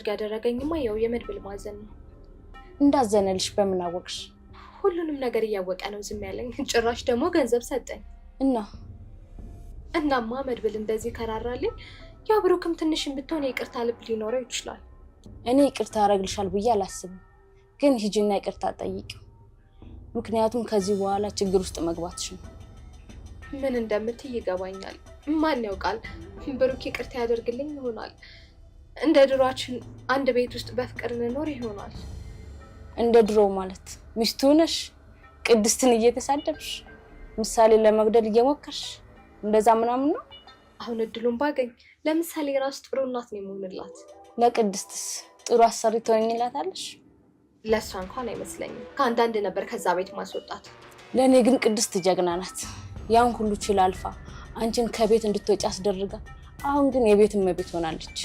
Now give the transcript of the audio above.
ያደረገኝማ ያው የመድብል ማዘን ነው። እንዳዘነልሽ በምን አወቅሽ? ሁሉንም ነገር እያወቀ ነው ዝም ያለኝ። ጭራሽ ደግሞ ገንዘብ ሰጠኝ። እናማ መድብል እንደዚህ ከራራልኝ ያው ብሩክም ትንሽም ብትሆን ይቅርታ ልብ ሊኖረው ይችላል። እኔ ይቅርታ አረግልሻል ብዬ አላስብም፣ ግን ሂጂና ይቅርታ ጠይቂው። ምክንያቱም ከዚህ በኋላ ችግር ውስጥ መግባትሽ ነው። ምን እንደምትይ ይገባኛል። ማን ያውቃል ብሩክ ይቅርታ ያደርግልኝ ይሆናል። እንደ ድሮአችን አንድ ቤት ውስጥ በፍቅር እንኖር ይሆናል። እንደ ድሮ ማለት ሚስቱ ነሽ ቅድስትን እየተሳደብሽ ምሳሌ ለመግደል እየሞከርሽ እንደዛ ምናምን ነው። አሁን እድሉን ባገኝ ለምሳሌ ራስ ጥሩ እናት ነው የምሆንላት። ለቅድስትስ ጥሩ አሰሪ ትሆኝላታለሽ? ለሷ እንኳን አይመስለኝም። ከአንዳንድ ነበር ከዛ ቤት ማስወጣት። ለኔ ግን ቅድስት ጀግና ናት። ያን ሁሉ ችላ አልፋ አንቺን ከቤት እንድትወጪ አስደርጋ አሁን ግን የቤት እመቤት ሆናለች።